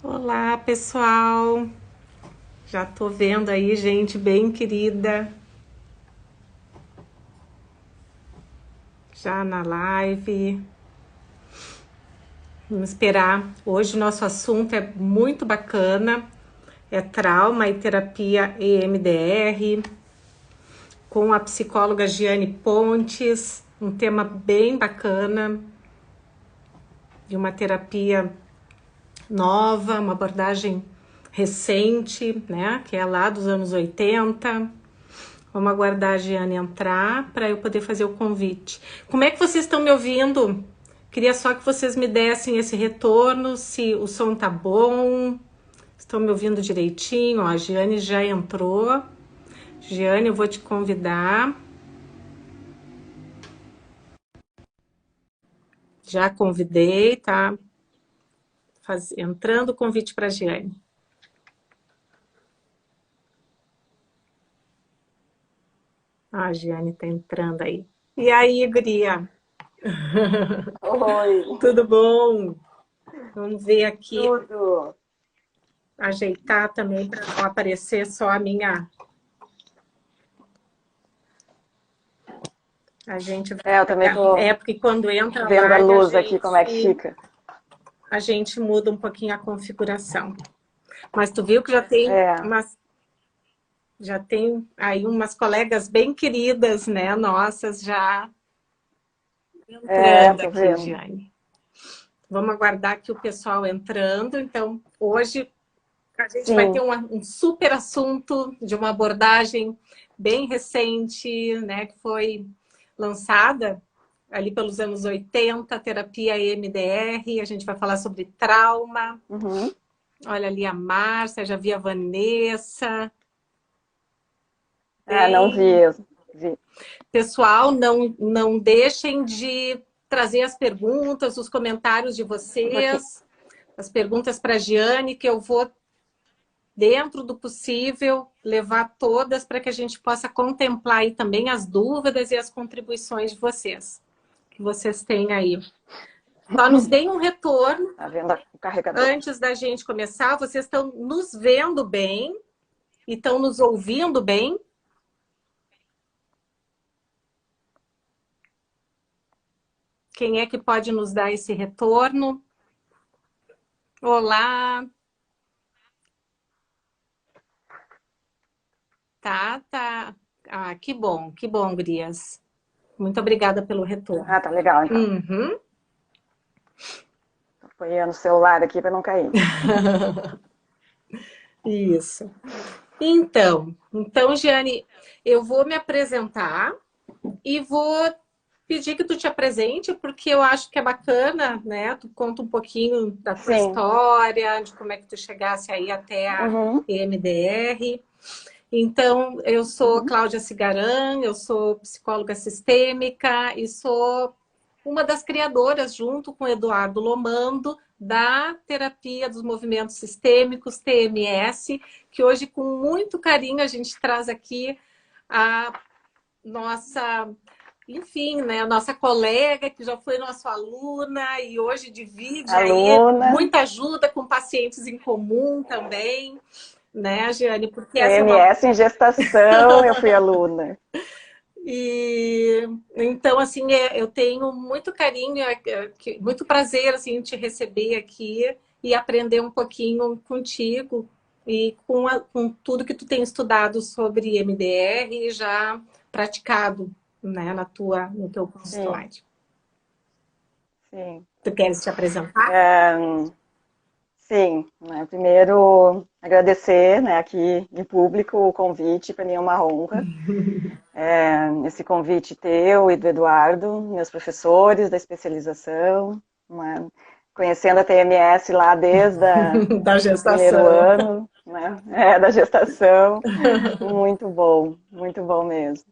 Olá, pessoal. Já tô vendo aí gente bem querida já na live. Vamos esperar. Hoje o nosso assunto é muito bacana. É trauma e terapia EMDR, com a psicóloga Giane Pontes. Um tema bem bacana, de uma terapia nova, uma abordagem recente, né? Que é lá dos anos 80. Vamos aguardar a Giane entrar para eu poder fazer o convite. Como é que vocês estão me ouvindo? Queria só que vocês me dessem esse retorno, se o som tá bom. Estão me ouvindo direitinho? Ó, a Giane já entrou. Giane, eu vou te convidar. Já convidei, tá? Entrando o convite para a Giane. Ah, a Giane tá entrando aí. E aí, guria? Oi, Tudo bom? Vamos ver aqui, tudo. ajeitar também para não aparecer só a minha. A gente vai Eu também pegar. tô É porque quando entra a vendo a live, luz aqui, como é que fica. a gente muda um pouquinho a configuração. Mas tu viu que É, já tem aí umas colegas bem queridas, né? Nossas já entrando tô aqui, vendo. Giane. Vamos aguardar aqui o pessoal entrando. Então, hoje a gente vai ter Sim, um super assunto de uma abordagem bem recente, né? Que foi lançada ali pelos anos 80, terapia EMDR. A gente vai falar sobre trauma. uhum. Olha ali a Márcia, já vi a Vanessa. Não Bem, vi, vi. pessoal, não deixem de trazer as perguntas, os comentários de Um pouquinho. vocês, as perguntas para a Giane, que eu vou, dentro do possível, levar todas para que a gente possa contemplar aí também as dúvidas e as contribuições de vocês, que vocês têm aí. Só nos deem um retorno Tá vendo o carregador? antes da gente começar. Vocês estão nos vendo bem e estão nos ouvindo bem? Quem é que pode nos dar esse retorno? Olá, tá. Ah, que bom, Grias. Muito obrigada pelo retorno. Tá legal então. Uhum. Tô apoiando o celular aqui para não cair. Isso. Então, Giane, eu vou me apresentar e vou pedir que tu te apresente, porque eu acho que é bacana, né? Tu conta um pouquinho da tua Sim, história, de como é que tu chegasse aí até a uhum, EMDR. Então, eu sou uhum. Cláudia Cigaran, eu sou psicóloga sistêmica e sou uma das criadoras, junto com Eduardo Lomando, da terapia dos movimentos sistêmicos, TMS, que hoje, com muito carinho, a gente traz aqui a nossa, enfim, né, a nossa colega, que já foi nossa aluna e hoje divide aí Aluna, muita ajuda com pacientes em comum também, né, Giane? Porque essa é uma. TMS em gestação, eu fui aluna. E então, assim, eu tenho muito carinho, muito prazer assim, em te receber aqui e aprender um pouquinho contigo e com tudo que tu tem estudado sobre MDR e já praticado, né, no teu Sim, consultório. sim. Tu queres te apresentar? É, sim, né, primeiro agradecer, né, aqui em público o convite, para mim é uma honra. Esse convite teu e do Eduardo, meus professores da especialização, né, conhecendo a TMS lá desde Da o primeiro gestação. ano, né, da gestação, muito bom mesmo.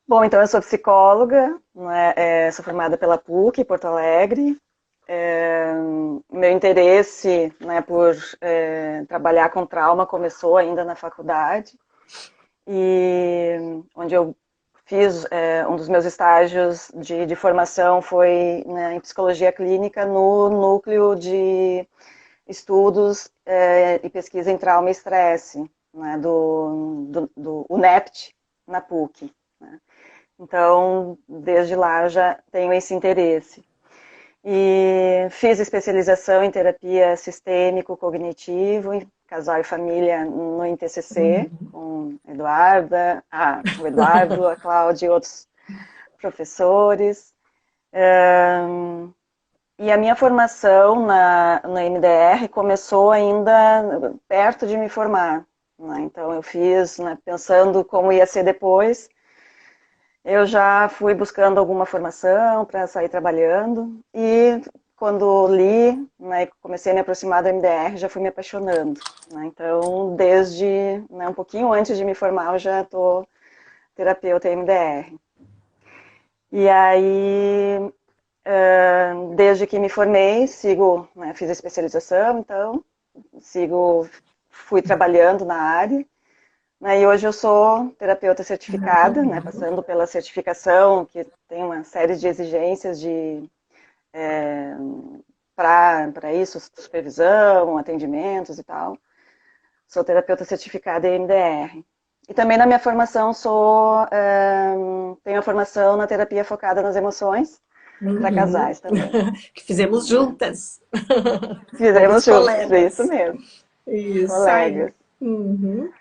Bom, então eu sou psicóloga, né, sou formada pela PUC, Porto Alegre. Meu interesse, né, por trabalhar com trauma começou ainda na faculdade, e onde eu fiz um dos meus estágios de formação foi, né, em psicologia clínica no núcleo de estudos e pesquisa em trauma e estresse, né, do UNEPT na PUC. Né? Então, desde lá eu já tenho esse interesse. E fiz especialização em terapia sistêmico-cognitivo, em casal e família no INTCC, com o Eduardo, a Cláudia e outros professores. E a minha formação no MDR começou ainda perto de me formar. Né? Então eu fiz, né, pensando como ia ser depois, eu já fui buscando alguma formação para sair trabalhando e quando li, né, comecei a me aproximar do MDR, já fui me apaixonando. Né? Então, desde um pouquinho antes de me formar, eu já estou terapeuta MDR. E aí, desde que me formei, fiz a especialização, então, fui trabalhando na área. E hoje eu sou terapeuta certificada, né, passando pela certificação, que tem uma série de exigências para isso, supervisão, atendimentos e tal. Sou terapeuta certificada em MDR. E também na minha formação tenho a formação na terapia focada nas emoções, para casais também. Que fizemos juntas. Fizemos juntas, isso Colegas. mesmo. Isso Colegas. aí.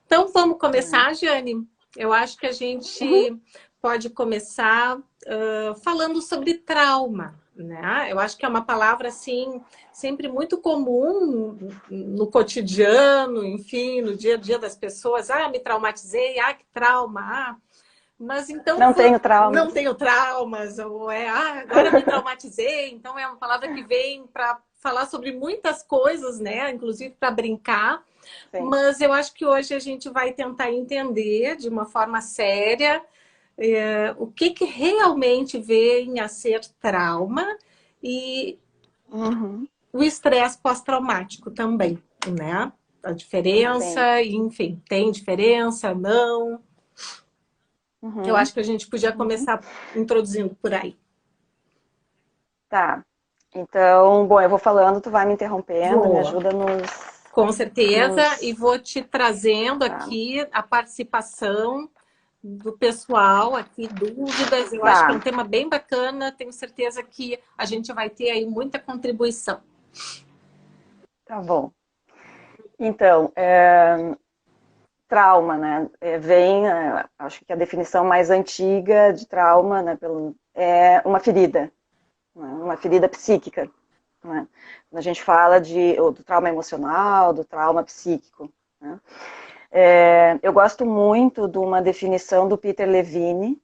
Então vamos começar, Jane? Eu acho que a gente pode começar falando sobre trauma, né? Eu acho que é uma palavra, assim, sempre muito comum no cotidiano, enfim, no dia a dia das pessoas. Ah, me traumatizei, ah, que trauma, ah. Mas então... Não tenho traumas. Não tenho traumas, ou agora me traumatizei. Então é uma palavra que vem para falar sobre muitas coisas, né? Inclusive para brincar. Sim. Mas eu acho que hoje a gente vai tentar entender de uma forma séria o que realmente vem a ser trauma e o estresse pós-traumático também, né? A diferença, enfim, tem diferença, não? Eu acho que a gente podia começar introduzindo por aí. Tá. Então, bom, eu vou falando, tu vai me interrompendo, me ajuda nos... Com certeza, e vou te trazendo aqui a participação do pessoal aqui, dúvidas. Eu acho que é um tema bem bacana, tenho certeza que a gente vai ter aí muita contribuição. Tá bom. Então, trauma, né? Acho que a definição mais antiga de trauma, né, é uma ferida, né, uma ferida psíquica. Né? Quando a gente fala do trauma emocional, do trauma psíquico. Né? Eu gosto muito de uma definição do Peter Levine,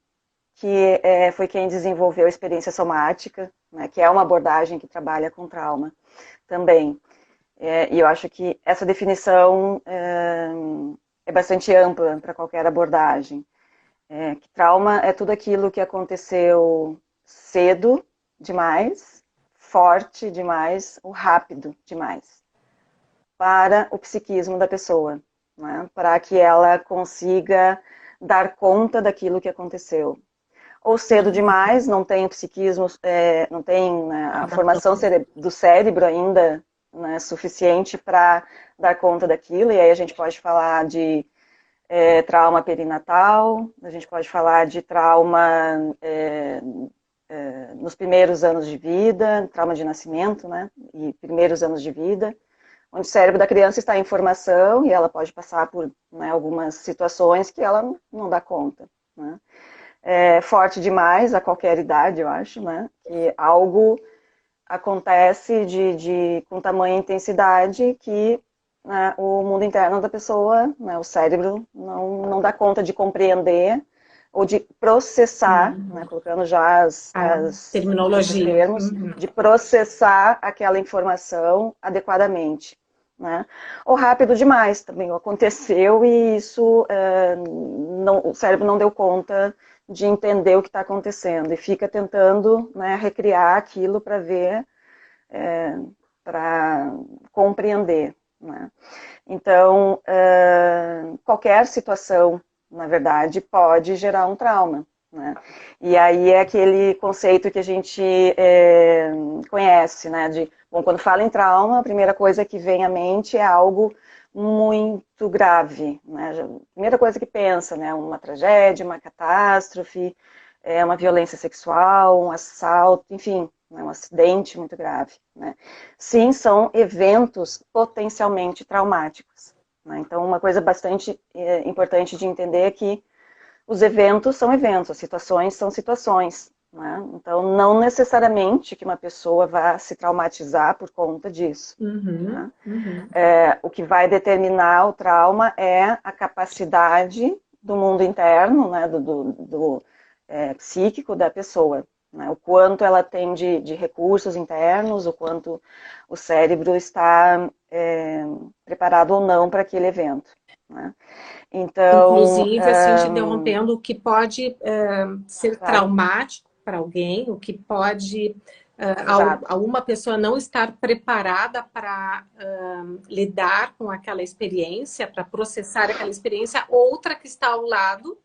que foi quem desenvolveu a experiência somática, né, que é uma abordagem que trabalha com trauma também. E eu acho que essa definição é bastante ampla para qualquer abordagem. Que trauma é tudo aquilo que aconteceu cedo demais, forte demais, ou rápido demais, para o psiquismo da pessoa, né? Para que ela consiga dar conta daquilo que aconteceu. Ou cedo demais, não tem o psiquismo, não tem, né, a formação do cérebro ainda, né, suficiente para dar conta daquilo, e aí a gente pode falar de trauma perinatal, a gente pode falar de trauma nos primeiros anos de vida, trauma de nascimento, né, e primeiros anos de vida, onde o cérebro da criança está em formação e ela pode passar por, né, algumas situações que ela não dá conta. Né. Forte demais a qualquer idade, eu acho, né, que algo acontece com tamanha intensidade que, né, o mundo interno da pessoa, né, o cérebro, não dá conta de compreender ou de processar, né, colocando já as terminologia, termos, de processar aquela informação adequadamente. Né? Ou rápido demais também aconteceu e isso o cérebro não deu conta de entender o que está acontecendo e fica tentando, né, recriar aquilo para ver, para compreender. Né? Então, qualquer situação, na verdade, pode gerar um trauma. né? E aí é aquele conceito que a gente conhece, né? Bom, quando fala em trauma, a primeira coisa que vem à mente é algo muito grave, né? A primeira coisa que pensa, né? Uma tragédia, uma catástrofe, uma violência sexual, um assalto, enfim, né? Um acidente muito grave, né? Sim, são eventos potencialmente traumáticos, né? Então, uma coisa bastante importante de entender é que os eventos são eventos, as situações são situações, né? Então, não necessariamente que uma pessoa vá se traumatizar por conta disso. Né? O que vai determinar o trauma é a capacidade do mundo interno, né? do psíquico da pessoa. Né? O quanto ela tem de recursos internos, o quanto o cérebro está preparado ou não para aquele evento. Né? Então, Inclusive, assim, te interrompendo, o que pode ser claro, traumático para alguém, o que pode exato. alguma pessoa não estar preparada para lidar com aquela experiência, para processar aquela experiência, outra que está ao lado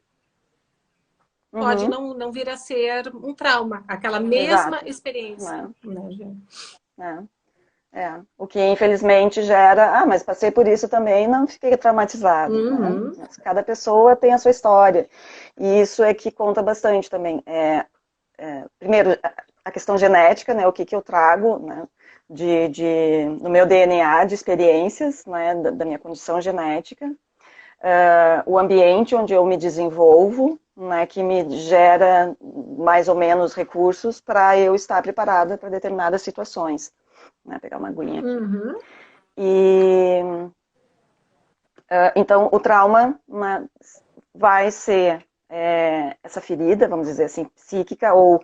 pode Uhum, não vir a ser um trauma, aquela mesma exato. experiência. Né? Né, gente? O que infelizmente gera, mas passei por isso também, não fiquei traumatizado, né? Uhum. Mas cada pessoa tem a sua história, e isso é que conta bastante também. Primeiro, a questão genética, né? O que eu trago, né? No meu DNA, de experiências, né? Da minha condição genética, o ambiente onde eu me desenvolvo, né? Que me gera mais ou menos recursos para eu estar preparada para determinadas situações. Vou pegar uma aguinha aqui. Uhum. E então o trauma vai ser essa ferida, vamos dizer assim, psíquica ou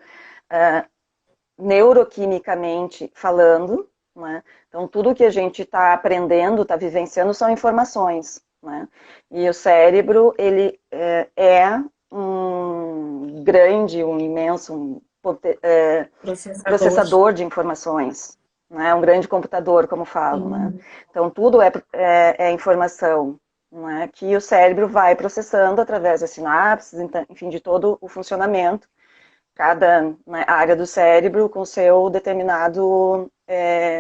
neuroquimicamente falando. Né? Então tudo que a gente está aprendendo, está vivenciando, são informações. Né? E o cérebro, ele é um grande, um imenso, Processador. processador de informações, né? Um grande computador, como falam. Né? Uhum. Então, tudo é informação, né? Que o cérebro vai processando através das sinapses, enfim, de todo o funcionamento, cada, né, área do cérebro com seu determinado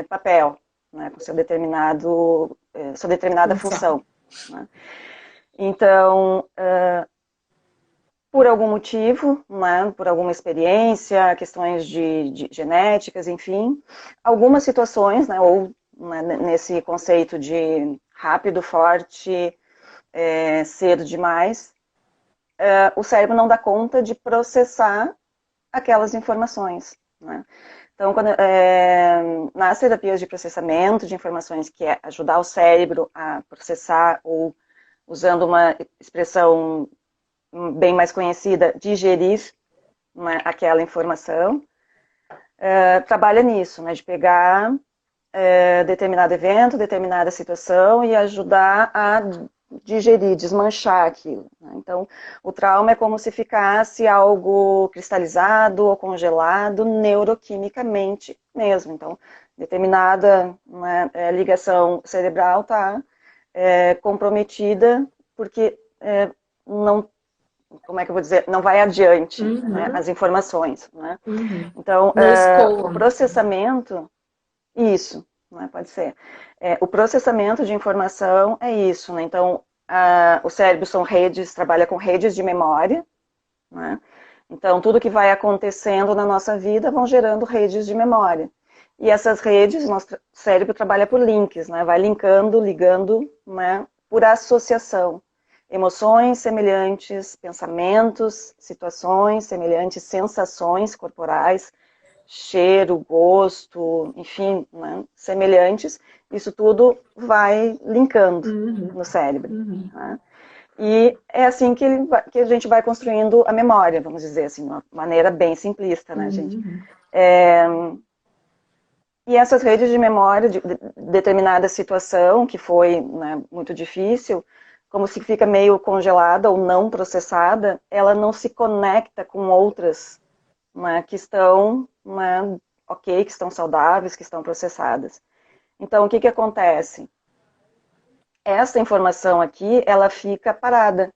papel, né? Com seu sua determinada função. Né? Então, por algum motivo, né, por alguma experiência, questões de genéticas, enfim, algumas situações, né, ou né, nesse conceito de rápido, forte, cedo demais, o cérebro não dá conta de processar aquelas informações. Né? Então, nas terapias de processamento de informações, que é ajudar o cérebro a processar, ou usando uma expressão bem mais conhecida, digerir, né, aquela informação, trabalha nisso, né, de pegar determinado evento, determinada situação e ajudar a digerir, desmanchar aquilo. Né? Então, o trauma é como se ficasse algo cristalizado ou congelado neuroquimicamente mesmo. Então, determinada, né, ligação cerebral está comprometida porque não, como é que eu vou dizer, não vai adiante, né, Uhum. as informações. Né? Uhum. Então, Não o escoam. processamento, isso, né, pode ser. O processamento de informação é isso. Né? Então, o cérebro são redes, trabalha com redes de memória. Né? Então, tudo que vai acontecendo na nossa vida vão gerando redes de memória. E essas redes, nosso cérebro trabalha por links, né? Vai linkando, ligando, né? Por associação. Emoções semelhantes, pensamentos, situações semelhantes, sensações corporais, cheiro, gosto, enfim, né? Semelhantes. Isso tudo vai linkando Uhum. no cérebro. Uhum. Né? E é assim que a gente vai construindo a memória, vamos dizer assim, de uma maneira bem simplista, né, gente? Uhum. E essas redes de memória de determinada situação, que foi, né, muito difícil, como se fica meio congelada ou não processada, ela não se conecta com outras, né, que estão, né, ok, que estão saudáveis, que estão processadas. Então, o que acontece? Essa informação aqui, ela fica parada,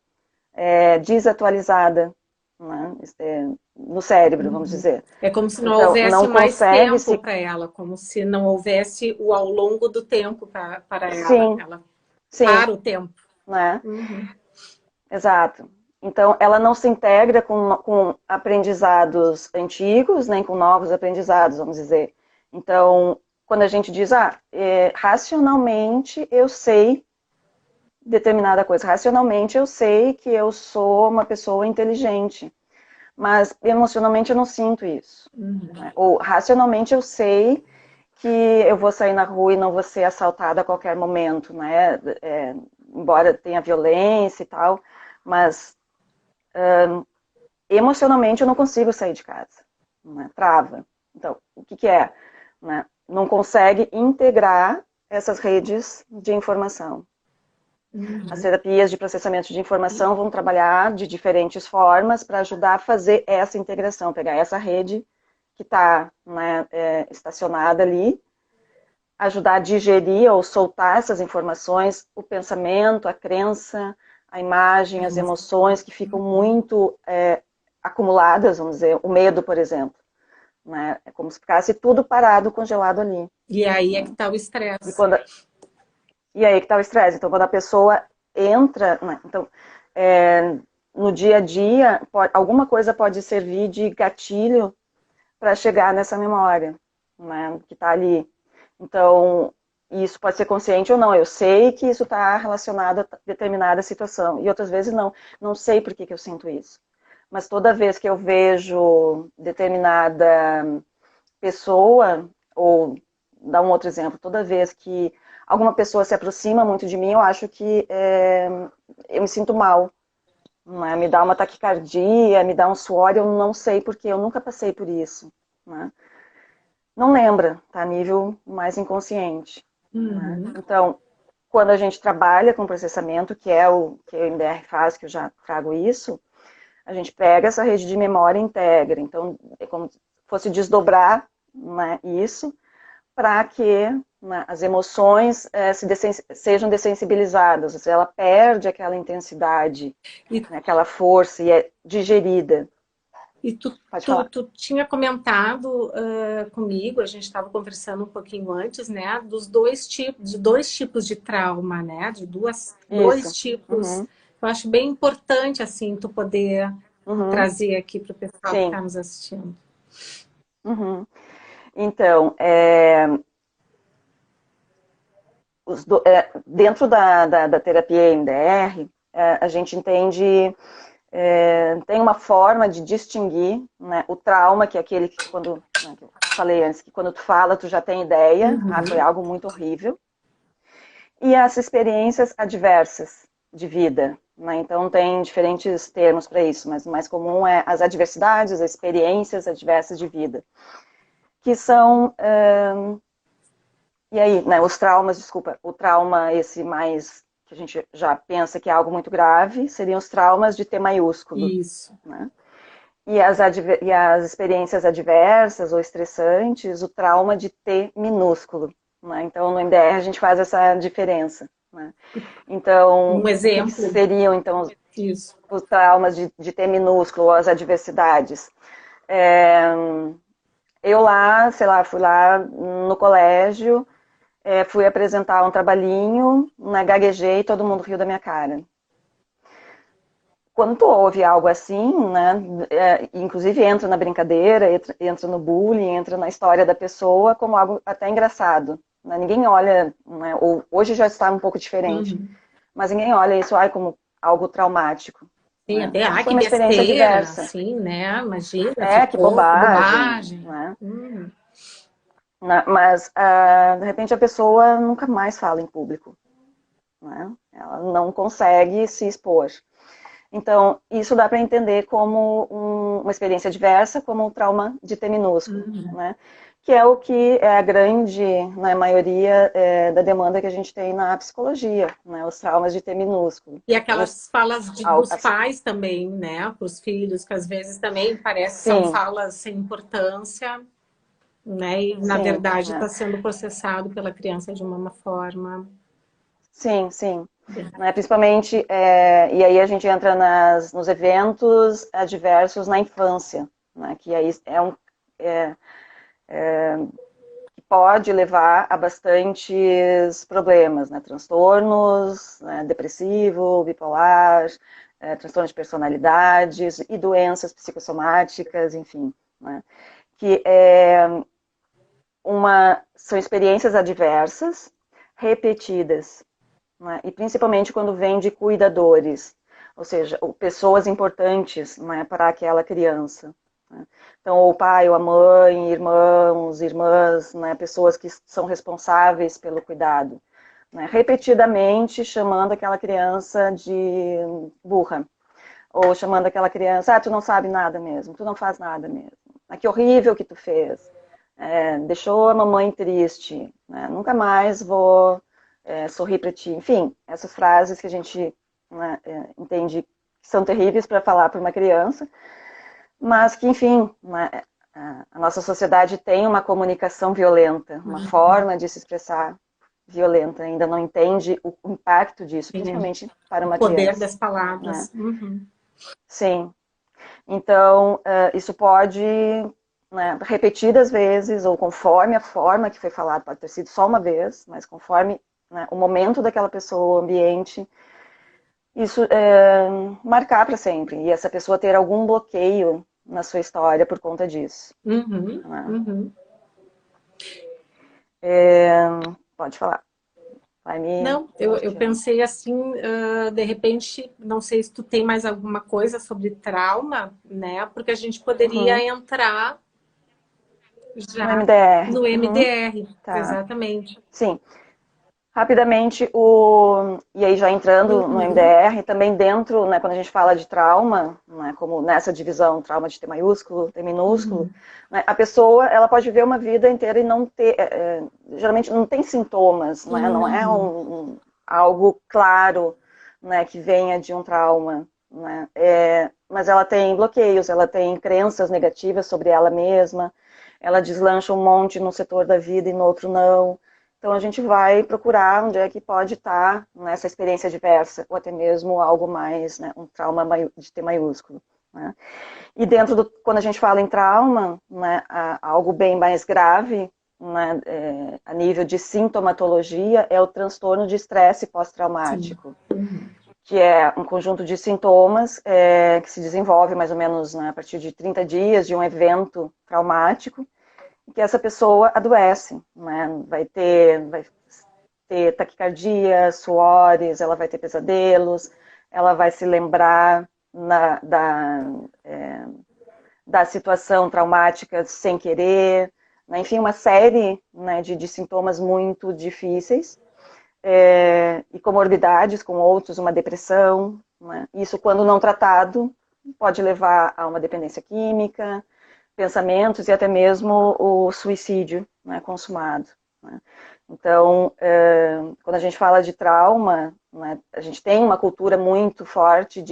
desatualizada, né? No cérebro, vamos Uhum. dizer. É como se não Então, houvesse não mais consegue tempo se... para ela, como se não houvesse o ao longo do tempo para ela. Sim, Ela sim, para o tempo. né? Uhum. Exato. Então, ela não se integra com aprendizados antigos, nem com novos aprendizados, vamos dizer. Então, quando a gente diz, racionalmente eu sei determinada coisa, racionalmente eu sei que eu sou uma pessoa inteligente, mas emocionalmente eu não sinto isso. Uhum. Né? Ou racionalmente eu sei que eu vou sair na rua e não vou ser assaltada a qualquer momento, né? Embora tenha violência e tal, mas emocionalmente eu não consigo sair de casa, né? Trava. Então, o que, que é? Né? Não consegue integrar essas redes de informação. As Uhum. terapias de processamento de informação vão trabalhar de diferentes formas para ajudar a fazer essa integração, pegar essa rede que está, né, estacionada ali, ajudar a digerir ou soltar essas informações, o pensamento, a crença, a imagem, as emoções que ficam muito acumuladas, vamos dizer, o medo, por exemplo. Né? É como se ficasse tudo parado, congelado ali. E aí é que Né? está o E, estresse. quando, e aí que está o estresse. Então, quando a pessoa entra, né? Então, no dia a dia, alguma coisa pode servir de gatilho para chegar nessa memória, né? Que está ali. Então, isso pode ser consciente ou não. Eu sei que isso está relacionado a determinada situação. E outras vezes não. Não sei por que eu sinto isso. Mas toda vez que eu vejo determinada pessoa, ou dar um outro exemplo, toda vez que alguma pessoa se aproxima muito de mim, eu acho que eu me sinto mal. Né? Me dá uma taquicardia, me dá um suor, eu não sei porque eu nunca passei por isso. Né? Não lembra, tá a nível mais inconsciente. Né? Uhum. Então, quando a gente trabalha com processamento, que é o que o MDR faz, que eu já trago isso, a gente pega essa rede de memória e integra. Então, é como se fosse desdobrar, né, isso para que, né, as emoções sejam dessensibilizadas, ou seja, ela perde aquela intensidade, E, né, aquela força e é digerida. e tu, Pode tu, falar. tu tinha comentado comigo, a gente estava conversando um pouquinho antes, né, de dois tipos de trauma, né, dois Isso. tipos. Uhum. Eu acho bem importante, assim, tu poder Uhum. trazer aqui para o pessoal que Sim. está nos assistindo. Uhum. Então, dentro da terapia EMDR, a gente entende, tem uma forma de distinguir, né, o trauma, que é aquele que quando, né, que eu falei antes, que quando tu fala, tu já tem ideia, foi Uhum. algo muito horrível, e as experiências adversas de vida. Né? Então, tem diferentes termos para isso, mas o mais comum é as adversidades, as experiências adversas de vida, que são e aí, né, os traumas, desculpa, o trauma esse mais que a gente já pensa que é algo muito grave, seriam os traumas de T maiúsculo, Isso. né? E as experiências adversas ou estressantes, o trauma de T minúsculo, né? Então, no MDR a gente faz essa diferença, né? Um Então, o que exemplo, seriam, então, isso. os traumas de T minúsculo, as adversidades? É, eu lá, sei lá, fui lá no colégio, fui apresentar um trabalhinho, né, gaguejei e todo mundo riu da minha cara. Quando tu ouve algo assim, né, inclusive entra na brincadeira, entra no bullying, entra na história da pessoa como algo até engraçado. Né? Ninguém olha, né, ou, hoje já está um pouco diferente, Uhum. mas ninguém olha isso como algo traumático. Sim, Né? até, Foi que uma experiência besteira, diversa. assim, né? Imagina, Que ficou, que bobagem. bobagem. Né? Mas, de repente, a pessoa nunca mais fala em público. Né? Ela não consegue se expor. Então, isso dá para entender como uma experiência diversa, como um trauma de T minúsculo, Uhum. né? Que é o que é a grande, né, maioria da demanda que a gente tem na psicologia, né? Os traumas de T minúsculo. E Ou, aquelas falas dos pais também, né, para os filhos, que às vezes também parece que são sim, falas sem importância, né, e na sim, verdade né? está sendo processado pela criança de uma forma. Sim, sim. né? Principalmente, e aí a gente entra nos eventos adversos na infância, né? Que aí que pode levar a bastantes problemas, né? Transtornos, né? Depressivo, bipolar, transtorno de personalidades e doenças psicossomáticas, enfim, né? Que são experiências adversas, repetidas, né? E principalmente quando vem de cuidadores, ou seja, pessoas importantes, né, para aquela criança. Né? Então, ou o pai, ou a mãe, irmãos, irmãs, né, pessoas que são responsáveis pelo cuidado, né, repetidamente chamando aquela criança de burra, ou chamando aquela criança, tu não sabe nada mesmo, tu não faz nada mesmo, que horrível que tu fez, deixou a mamãe triste, né? Nunca mais vou sorrir para ti. Enfim, essas frases que a gente, né, entende que são terríveis para falar para uma criança, mas que, enfim, né, a nossa sociedade tem uma comunicação violenta, uma forma de se expressar violenta, ainda não entende o impacto disso, principalmente para uma criança. O poder criança, das palavras. Né? Sim. Então, isso pode, né, repetidas vezes, ou conforme a forma que foi falado, pode ter sido só uma vez, mas conforme, né, o momento daquela pessoa, o ambiente, isso marcar para sempre. E essa pessoa ter algum bloqueio na sua história por conta disso. Né? Pode falar. Não, eu pensei assim, de repente, não sei se tu tem mais alguma coisa sobre trauma, né? Porque a gente poderia entrar já no MDR. No MDR, Tá. Exatamente. Sim. Rapidamente, e aí já entrando no MDR, também dentro, né, quando a gente fala de trauma, né, como nessa divisão, trauma de T maiúsculo, T minúsculo, né, a pessoa ela pode viver uma vida inteira e não ter, geralmente não tem sintomas, né, não é algo claro, né, que venha de um trauma, né, mas ela tem bloqueios, ela tem crenças negativas sobre ela mesma, ela deslancha um monte num setor da vida e no outro não. Então a gente vai procurar onde é que pode estar nessa experiência diversa, ou até mesmo algo mais, né, um trauma de T maiúsculo. Né? E dentro quando a gente fala em trauma, né, algo bem mais grave, né, a nível de sintomatologia, é o transtorno de estresse pós-traumático, que é um conjunto de sintomas que se desenvolve mais ou menos, né, a partir de 30 dias de um evento traumático, que essa pessoa adoece, né? Vai ter taquicardia, suores, ela vai ter pesadelos, ela vai se lembrar da situação traumática sem querer, né? Enfim, uma série, né, de sintomas muito difíceis, e comorbidades com outros, uma depressão, né? Isso, quando não tratado, pode levar a uma dependência química, pensamentos e até mesmo o suicídio, né, consumado. Né? Então, quando a gente fala de trauma, né, a gente tem uma cultura muito forte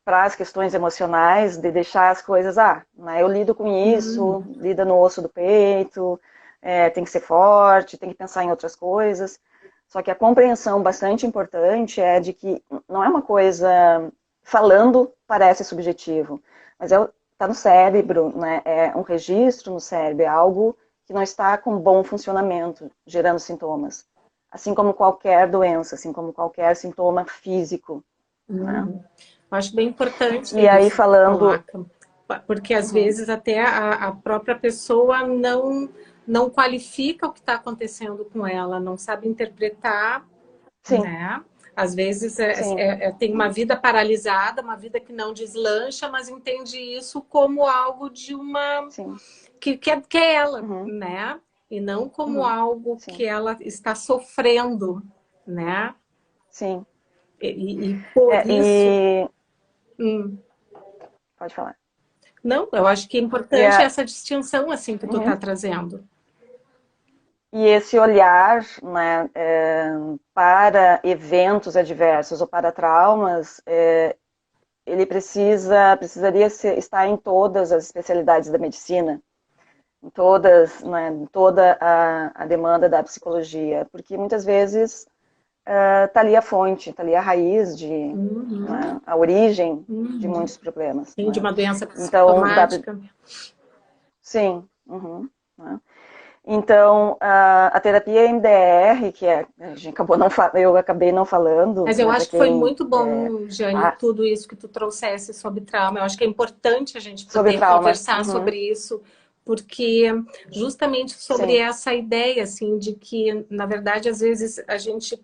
para as questões emocionais, de deixar as coisas, né, eu lido com isso, lida no osso do peito, tem que ser forte, tem que pensar em outras coisas. Só que a compreensão bastante importante é de que não é uma coisa, falando parece subjetivo, mas está no cérebro, né? É um registro no cérebro, é algo que não está com bom funcionamento, gerando sintomas. Assim como qualquer doença, assim como qualquer sintoma físico. Né? Acho bem importante e aí, isso, falando... porque às vezes até a própria pessoa não qualifica o que está acontecendo com ela, não sabe interpretar, Sim. né? Às vezes tem uma vida paralisada, uma vida que não deslancha, mas entende isso como algo de uma... Que é ela, né? E não como algo que ela está sofrendo, né? Sim. E por isso... Pode falar. Não, eu acho que é importante essa distinção assim que tu está trazendo. E esse olhar, né, para eventos adversos ou para traumas, ele precisaria estar em todas as especialidades da medicina, toda a demanda da psicologia, porque muitas vezes está ali a fonte, está ali a raiz né, a origem de muitos problemas. Sim, de Né? uma doença Então, psicossomática. sim. Né? Então, a terapia MDR, a gente acabou eu acabei não falando, Mas eu né, para acho que foi quem muito bom, Jane, tudo isso que tu trouxesse sobre trauma. Eu acho que é importante a gente sobre poder trauma. conversar sobre isso, porque justamente sobre Sim. essa ideia, assim, de que, na verdade, às vezes a gente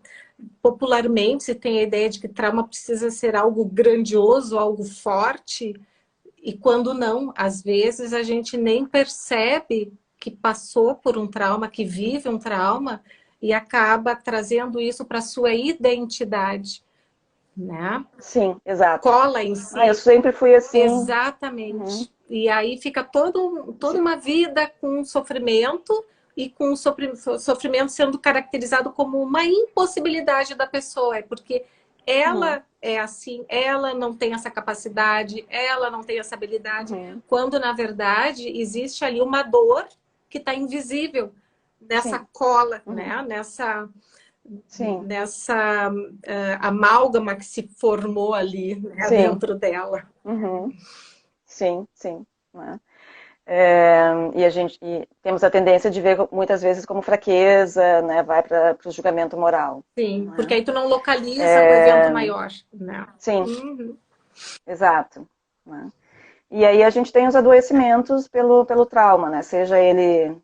popularmente se tem a ideia de que trauma precisa ser algo grandioso, algo forte, e quando não, às vezes a gente nem percebe que passou por um trauma, que vive um trauma, e acaba trazendo isso para a sua identidade, né? Sim, exato. Cola em Eu si. sempre fui assim. Exatamente. E aí fica toda uma vida com sofrimento e com o sofrimento sendo caracterizado como uma impossibilidade da pessoa, porque ela é assim, ela não tem essa capacidade, ela não tem essa habilidade, quando na verdade existe ali uma dor que está invisível nessa Sim. cola, né? Sim. Nessa amálgama que se formou ali, né, Sim. dentro dela. Sim, sim. Né? E temos a tendência de ver muitas vezes como fraqueza, né? Vai para o julgamento moral. Sim, porque Né? aí tu não localiza o evento maior, né? Sim, exato. Né? E aí a gente tem os adoecimentos pelo trauma, né? Seja ele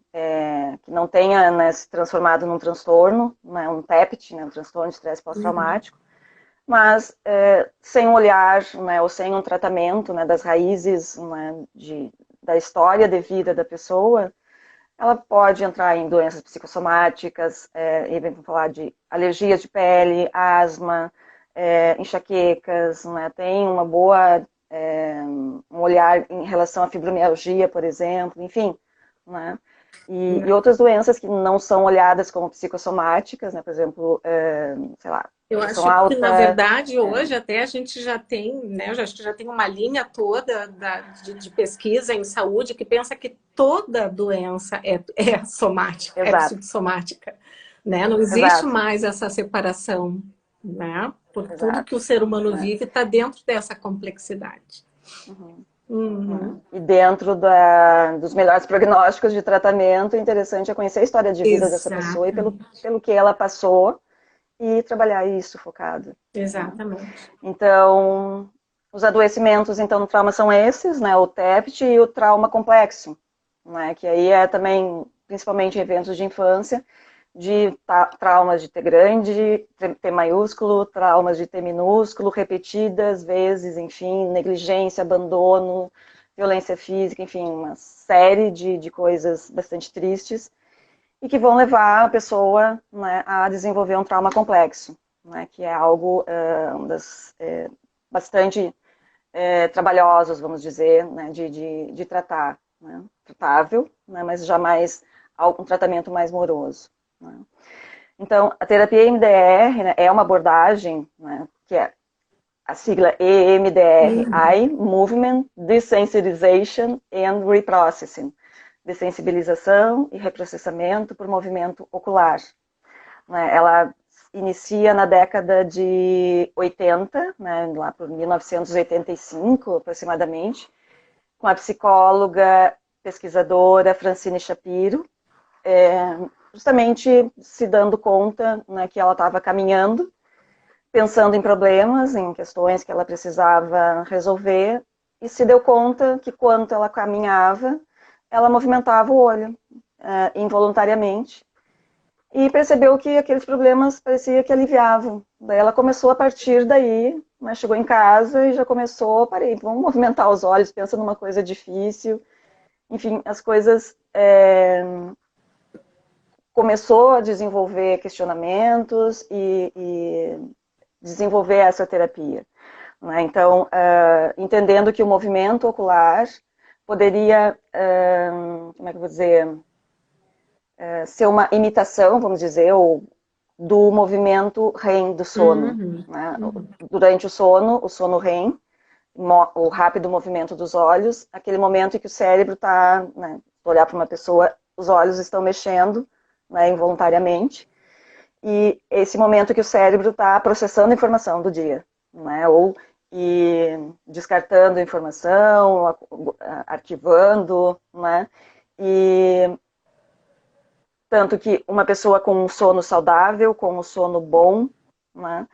que não tenha, né, se transformado num transtorno, né, um TEPT, né, um transtorno de estresse pós-traumático, mas sem um olhar, né, ou sem um tratamento, né, das raízes, né, da história de vida da pessoa, ela pode entrar em doenças psicossomáticas, e vamos falar de alergias de pele, asma, enxaquecas, né, tem uma boa um olhar em relação à fibromialgia, por exemplo, enfim, né? E outras doenças que não são olhadas como psicossomáticas, né? Por exemplo, sei lá, Eu pressão acho que, na alta. verdade, hoje até a gente já tem, né? Eu acho que já tem uma linha toda de pesquisa em saúde que pensa que toda doença é somática, é Exato, psicossomática, né? Não existe exato, mais essa separação, né? Por tudo que exato. o ser humano Né? vive está dentro dessa complexidade. Né? E dentro dos melhores prognósticos de tratamento, o interessante é conhecer a história de vida dessa pessoa e Exatamente. pelo que ela passou e trabalhar isso focado. Né? Exatamente. Então, os adoecimentos, então, no trauma são esses, né? O TEPT e o trauma complexo, né? Que aí é também, principalmente em eventos de infância, de traumas de T grande, T maiúsculo, traumas de T minúsculo, repetidas vezes, enfim, negligência, abandono, violência física, enfim, uma série de coisas bastante tristes e que vão levar a pessoa, né, a desenvolver um trauma complexo, né, que é algo bastante trabalhosos, vamos dizer, né, de tratar, né, tratável, né, mas jamais um tratamento mais moroso. Né. Então, a terapia EMDR, né, é uma abordagem, né, que é a sigla EMDR, Eye Movement Desensitization and Reprocessing, dessensibilização e reprocessamento por movimento ocular. Né. Ela inicia na década de 80, né, lá por 1985 aproximadamente, com a psicóloga, pesquisadora Francine Shapiro, justamente se dando conta, né, que ela estava caminhando, pensando em problemas, em questões que ela precisava resolver, e se deu conta que quando ela caminhava, ela movimentava o olho involuntariamente, e percebeu que aqueles problemas parecia que aliviavam. Daí ela começou a partir daí, né, chegou em casa e já começou, parei, vamos movimentar os olhos, pensa numa coisa difícil. Enfim, as coisas começou a desenvolver questionamentos e desenvolver essa terapia. Né? Então, entendendo que o movimento ocular poderia, como é que eu vou dizer, ser uma imitação, vamos dizer, ou do movimento REM do sono. Né? Durante o sono REM, o rápido movimento dos olhos, aquele momento em que o cérebro está, né, olhar para uma pessoa, os olhos estão mexendo, né, involuntariamente, e esse momento que o cérebro está processando a informação do dia, né, ou descartando a informação, arquivando, né, e tanto que uma pessoa com um sono saudável, com um sono bom, né,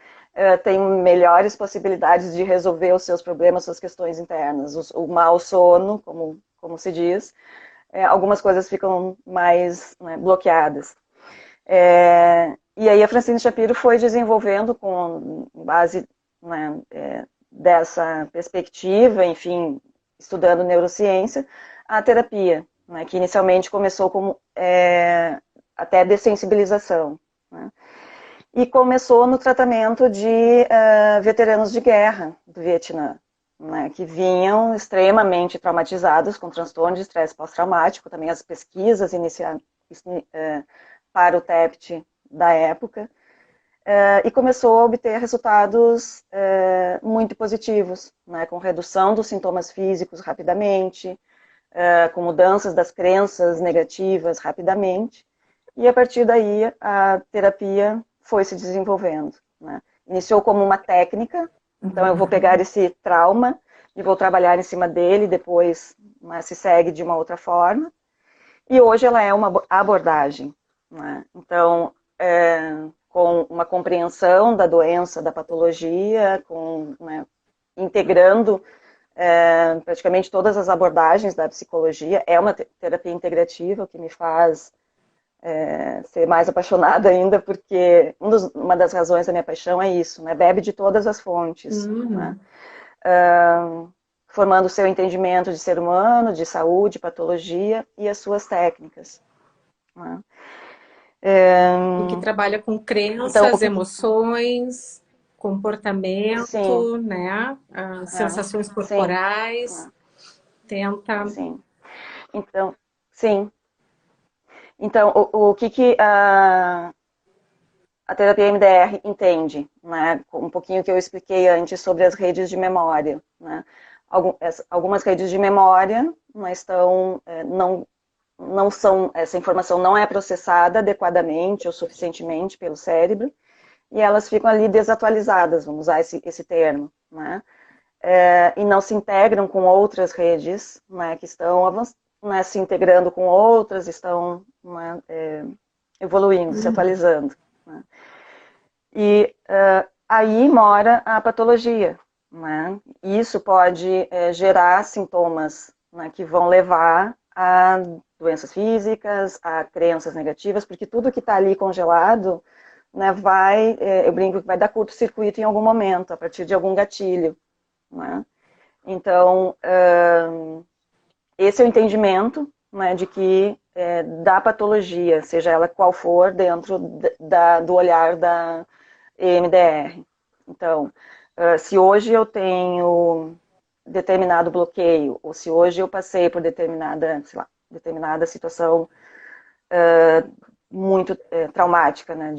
tem melhores possibilidades de resolver os seus problemas, suas questões internas. O mau sono, como se diz, algumas coisas ficam mais, né, bloqueadas. E aí a Francine Shapiro foi desenvolvendo com base, né, dessa perspectiva, enfim, estudando neurociência, a terapia, né, que inicialmente começou como até dessensibilização, né, e começou no tratamento de veteranos de guerra do Vietnã, né, que vinham extremamente traumatizados com transtorno de estresse pós-traumático, também as pesquisas iniciais para o TEPT da época, e começou a obter resultados muito positivos, né, com redução dos sintomas físicos rapidamente, com mudanças das crenças negativas rapidamente, e a partir daí a terapia foi se desenvolvendo, né. Iniciou como uma técnica, então eu vou pegar esse trauma e vou trabalhar em cima dele, depois, né, se segue de uma outra forma, e hoje ela é uma abordagem, né. Então, com uma compreensão da doença, da patologia, né, integrando praticamente todas as abordagens da psicologia. É uma terapia integrativa, o que me faz ser mais apaixonada ainda, porque uma das razões da minha paixão é isso, né? Bebe de todas as fontes, né? Formando o seu entendimento de ser humano, de saúde, patologia e as suas técnicas, né? E que trabalha com crenças, Então, emoções, comportamento, sim, né? Sensações sim, corporais, tenta... sim. Então, sim. Então, o que a terapia MDR entende, né? Um pouquinho que eu expliquei antes sobre as redes de memória, né? Algumas redes de memória não são, essa informação não é processada adequadamente ou suficientemente pelo cérebro, e elas ficam ali desatualizadas, vamos usar esse termo, né? E não se integram com outras redes, né, que estão né, se integrando com outras, estão, né, evoluindo, se atualizando, né? E aí mora a patologia, né? Isso pode gerar sintomas, né, que vão levar a doenças físicas, a crenças negativas, porque tudo que está ali congelado, né, eu brinco que vai dar curto-circuito em algum momento, a partir de algum gatilho, né? Então, esse é o entendimento, né, de que da patologia, seja ela qual for, dentro do olhar da EMDR. Então, se hoje eu tenho determinado bloqueio, ou se hoje eu passei por determinada situação muito traumática, né,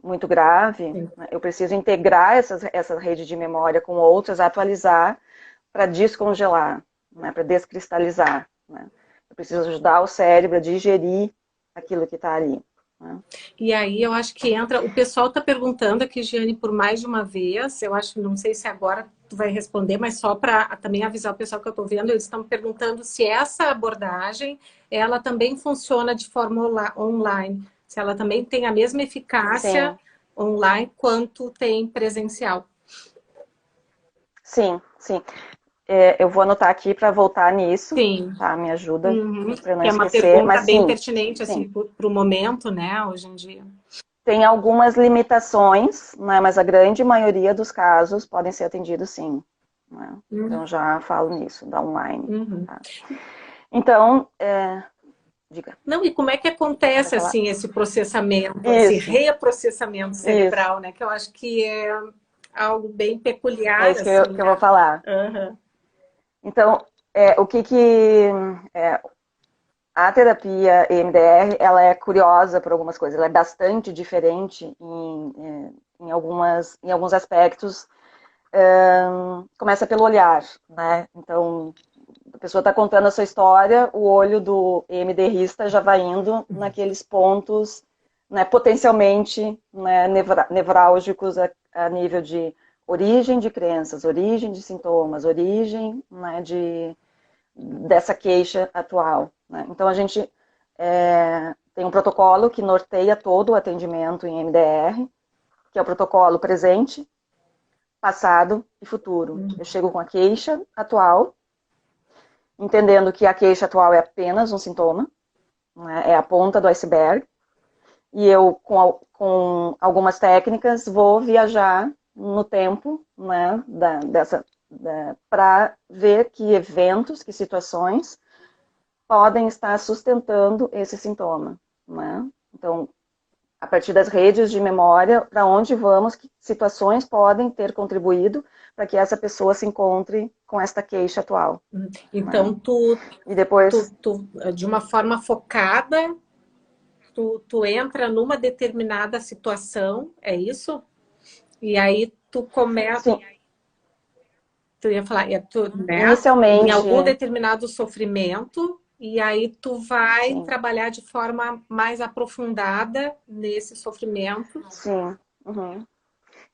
muito grave, né, eu preciso integrar essa rede de memória com outras, atualizar para descongelar, né, para descristalizar, né. Eu preciso ajudar o cérebro a digerir aquilo que está ali, né. E aí eu acho que entra... O pessoal está perguntando aqui, Giane, por mais de uma vez. Eu acho, não sei se agora tu vai responder, mas só para também avisar o pessoal que eu estou vendo, eles estão perguntando se essa abordagem, ela também funciona de forma online. Se ela também tem a mesma eficácia Sim. online quanto tem presencial. Sim, sim. Eu vou anotar aqui para voltar nisso, Sim. tá? Me ajuda para não Que é uma esquecer. pergunta Mas bem sim, pertinente assim, sim. para o momento, né, hoje em dia. Tem algumas limitações, né, mas a grande maioria dos casos podem ser atendidos sim, né? Então já falo nisso, da online. Tá? Então, diga. Não, e como é que Vai acontece falar? assim esse processamento, esse Isso, reprocessamento isso. cerebral, né? Que eu acho que é algo bem É peculiar, isso que assim, eu vou né? falar. Uhum. Então, o que a terapia EMDR, ela é curiosa por algumas coisas, ela é bastante diferente em alguns aspectos. Começa pelo olhar, né? Então, a pessoa está contando a sua história, o olho do EMDRista já vai indo naqueles pontos, né, potencialmente, né, nevrálgicos a nível de origem de crenças, origem de sintomas, origem, né, dessa queixa atual. Né? Então, a gente tem um protocolo que norteia todo o atendimento em MDR, que é o protocolo presente, passado e futuro. Eu chego com a queixa atual, entendendo que a queixa atual é apenas um sintoma, né, é a ponta do iceberg, e eu, com algumas técnicas, vou viajar no tempo, né, para ver que eventos, que situações podem estar sustentando esse sintoma. Né? Então, a partir das redes de memória, para onde vamos, que situações podem ter contribuído para que essa pessoa se encontre com esta queixa atual. Então, Né? E depois... tu, de uma forma focada, tu entra numa determinada situação, é isso? E aí tu começa... Sim. Tu ia falar, né? Inicialmente... Em algum determinado sofrimento, e aí tu vai Sim. trabalhar de forma mais aprofundada nesse sofrimento. Sim. Uhum.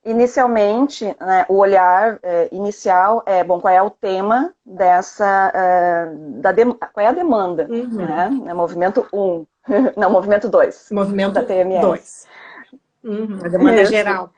Inicialmente, né, o olhar inicial é, bom, qual é o tema dessa, qual é a demanda, né? É movimento 1, não, movimento 2, Movimento da TMS. 2. A demanda Isso. geral.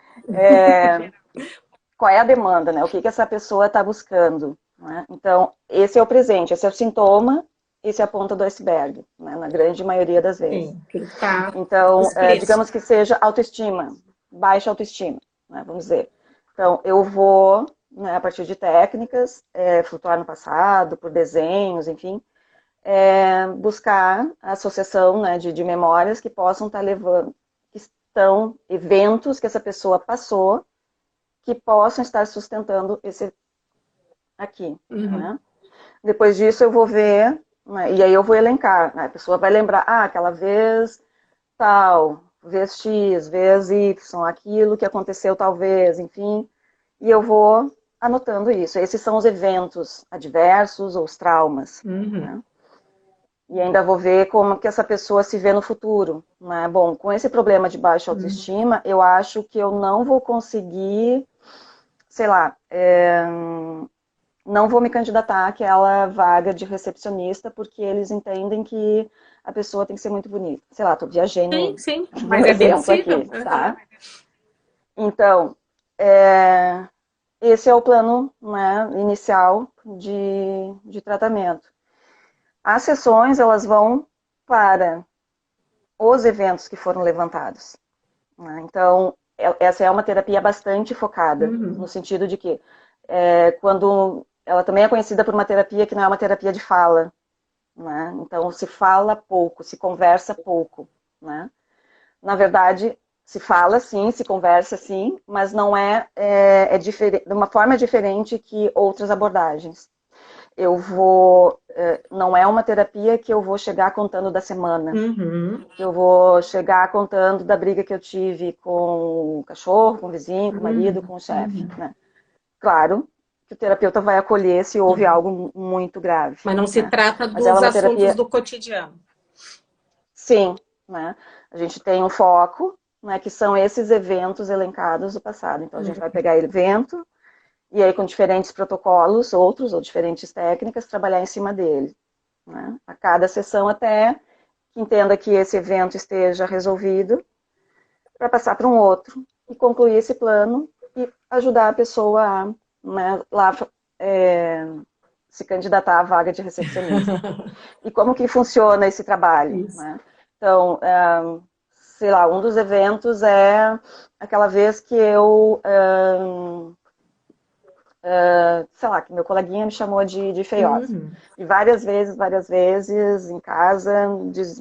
Qual é a demanda, né? O que essa pessoa está buscando, né? Então, esse é o presente, esse é o sintoma, esse é a ponta do iceberg, né? Na grande maioria das vezes. Sim, que tá então, digamos que seja autoestima, baixa autoestima, né? Vamos dizer. Então, eu vou, né, a partir de técnicas, flutuar no passado, por desenhos, enfim, buscar a associação, né, de memórias que possam estar levando, que estão, eventos que essa pessoa passou, que possam estar sustentando esse aqui. Né? Depois disso eu vou ver, né, e aí eu vou elencar, né, a pessoa vai lembrar, aquela vez tal, vez X, vez Y, aquilo que aconteceu talvez, enfim, e eu vou anotando isso. Esses são os eventos adversos ou os traumas. Né? E ainda vou ver como que essa pessoa se vê no futuro. Né? Bom, com esse problema de baixa autoestima, eu acho que eu não vou conseguir, sei lá, não vou me candidatar àquela vaga de recepcionista, porque eles entendem que a pessoa tem que ser muito bonita. Sei lá, tô viajando sim, um exemplo aqui, tá? Então, esse é o plano, né, inicial de tratamento. As sessões, elas vão para os eventos que foram levantados. Né? Então, essa é uma terapia bastante focada, no sentido de que quando ela também é conhecida por uma terapia que não é uma terapia de fala, né? Então se fala pouco, se conversa pouco, né? Na verdade, se fala sim, se conversa sim, mas não é diferente, de uma forma diferente que outras abordagens. Eu vou, não é uma terapia que eu vou chegar contando da semana, que eu vou chegar contando da briga que eu tive com o cachorro, com o vizinho, com o marido, com o chefe, né? Claro que o terapeuta vai acolher se houve algo muito grave. Mas não se né? trata Mas ela dos é uma assuntos terapia... do cotidiano. Sim, né? A gente tem um foco, né, que são esses eventos elencados do passado. Então, a gente vai pegar evento e aí, com diferentes protocolos, outros ou diferentes técnicas, trabalhar em cima dele. Né? A cada sessão, até que entenda que esse evento esteja resolvido, para passar para um outro e concluir esse plano e ajudar a pessoa a, né, lá se candidatar à vaga de recepcionista. E como que funciona esse trabalho? Né? Então, sei lá, um dos eventos é aquela vez que eu, sei lá, que meu coleguinha me chamou de feiosa. E várias vezes, em casa,